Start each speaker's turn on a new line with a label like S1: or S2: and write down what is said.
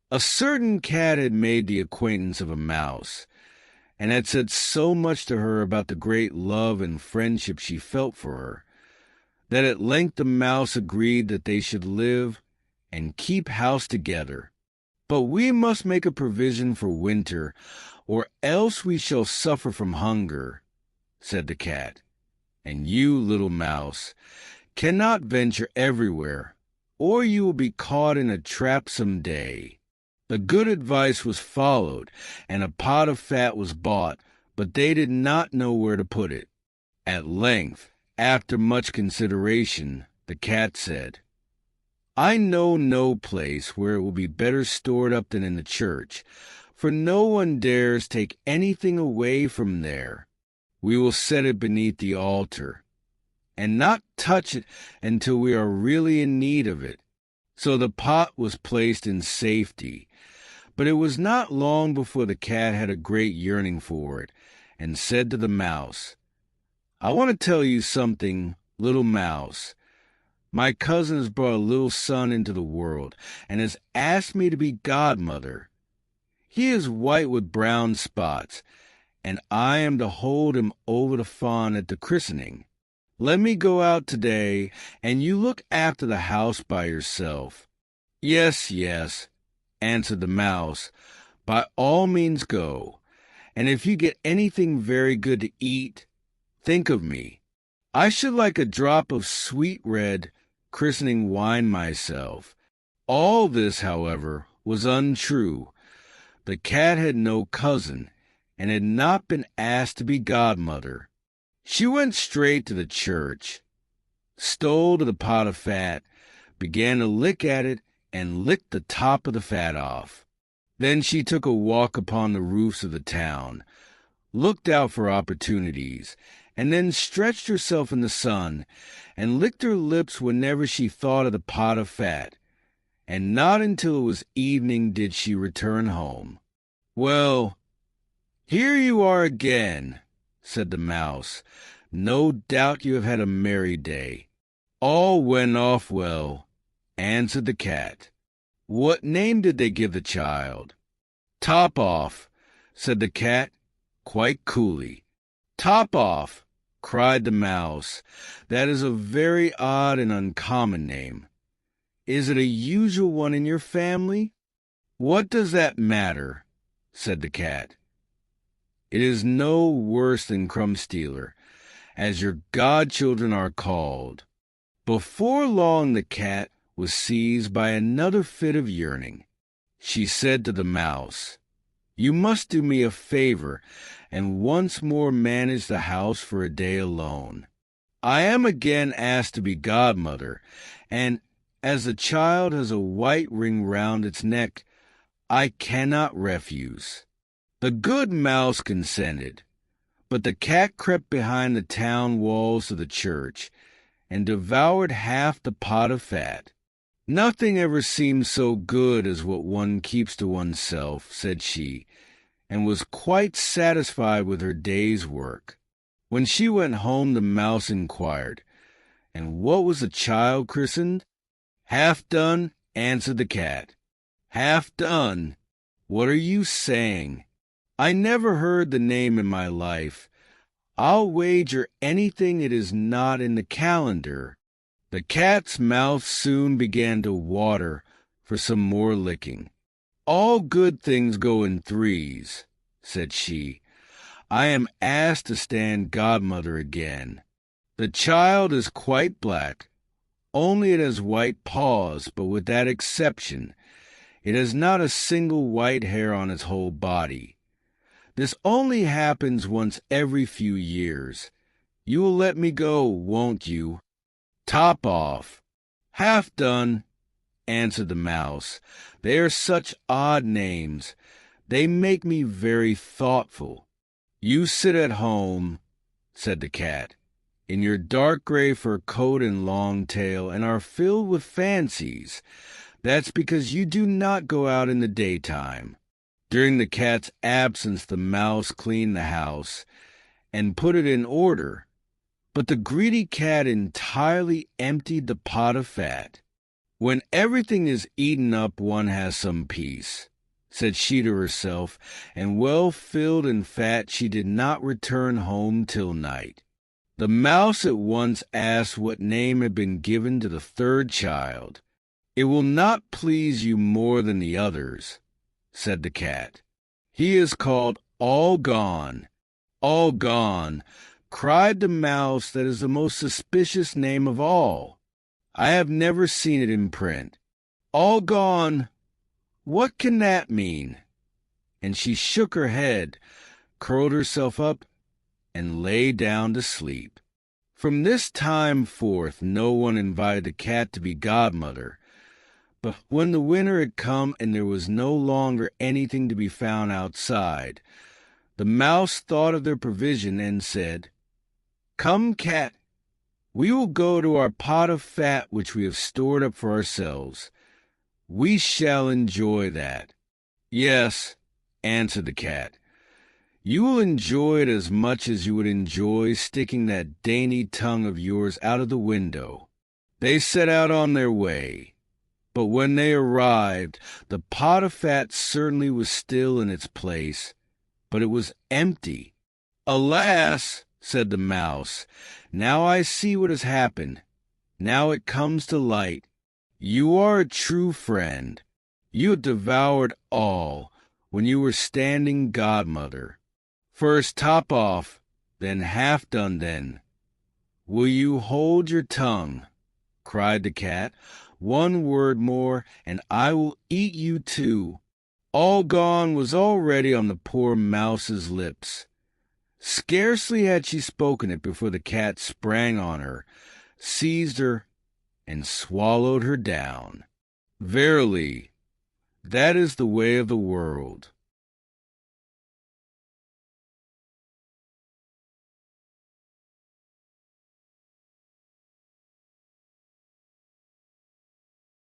S1: A certain cat had made the acquaintance of a mouse, and had said so much to her about the great love and friendship she felt for her, that at length the mouse agreed that they should live and keep house together. "But we must make a provision for winter, or else we shall suffer from hunger," said the cat. "And you, little mouse, cannot venture everywhere, or you will be caught in a trap some day." The good advice was followed, and a pot of fat was bought, but they did not know where to put it. At length, after much consideration, the cat said, "I know no place where it will be better stored up than in the church, for no one dares take anything away from there. We will set it beneath the altar, and not touch it until we are really in need of it." So the pot was placed in safety, but it was not long before the cat had a great yearning for it, and said to the mouse, "I want to tell you something, little mouse. My cousin has brought a little son into the world, and has asked me to be godmother. He is white with brown spots, and I am to hold him over the fawn at the christening. Let me go out today, and you look after the house by yourself." "Yes, yes," answered the mouse, "by all means go, and if you get anything very good to eat, think of me. I should like a drop of sweet red christening wine myself." All this, however, was untrue. The cat had no cousin, and had not been asked to be godmother. She went straight to the church, stole to the pot of fat, began to lick at it, and licked the top of the fat off. Then she took a walk upon the roofs of the town, looked out for opportunities, and then stretched herself in the sun, and licked her lips whenever she thought of the pot of fat, and not until it was evening did she return home. "Well, here you are again," said the mouse. "No doubt you have had a merry day." "All went off well," answered the cat. "What name did they give the child?" "Top off," said the cat, quite coolly. "Top off," cried the mouse. "That is a very odd and uncommon name. Is it a usual one in your family?" "What does that matter?" said the cat. "It is no worse than crumb stealer, as your godchildren are called." Before long the cat was seized by another fit of yearning. She said to the mouse, "You must do me a favor, and once more manage the house for a day alone. I am again asked to be godmother, and as the child has a white ring round its neck, I cannot refuse." The good mouse consented, but the cat crept behind the town walls of the church, and devoured half the pot of fat. "Nothing ever seems so good as what one keeps to oneself," said she, and was quite satisfied with her day's work. When she went home, the mouse inquired, "And what was the child christened?" "Half done," answered the cat. "Half done? What are you saying? I never heard the name in my life. I'll wager anything it is not in the calendar." The cat's mouth soon began to water for some more licking. "All good things go in threes," said she. "I am asked to stand godmother again. The child is quite black, only it has white paws, but with that exception, it has not a single white hair on its whole body. This only happens once every few years. You will let me go, won't you?" "Top off." "Half done," answered the mouse. "They are such odd names. They make me very thoughtful." "You sit at home," said the cat, "in your dark gray fur coat and long tail, and are filled with fancies. That's because you do not go out in the daytime." During the cat's absence, the mouse cleaned the house and put it in order, but the greedy cat entirely emptied the pot of fat. When everything is eaten up, one has some peace, said she to herself, and well filled and fat she did not return home till night. The mouse at once asked what name had been given to the third child. "It will not please you more than the others," said the cat. "He is called All Gone." "All Gone," cried the mouse, "that is the most suspicious name of all. I have never seen it in print. All Gone, what can that mean?" And she shook her head, curled herself up, and lay down to sleep. From this time forth no one invited the cat to be godmother. But when the winter had come and there was no longer anything to be found outside, the mouse thought of their provision and said, "Come, cat, we will go to our pot of fat which we have stored up for ourselves. We shall enjoy that." "Yes," answered the cat, "you will enjoy it as much as you would enjoy sticking that dainty tongue of yours out of the window." They set out on their way. But when they arrived, the pot of fat certainly was still in its place, but it was empty. "Alas," said the mouse, "now I see what has happened. Now it comes to light. You are a true friend. You had devoured all when you were standing godmother. First top off, then half done then. Will you hold your tongue?" cried the cat. "One word more, and I will eat you too." All Gone was already on the poor mouse's lips. Scarcely had she spoken it before the cat sprang on her, seized her, and swallowed her down. Verily, that is the way of the world.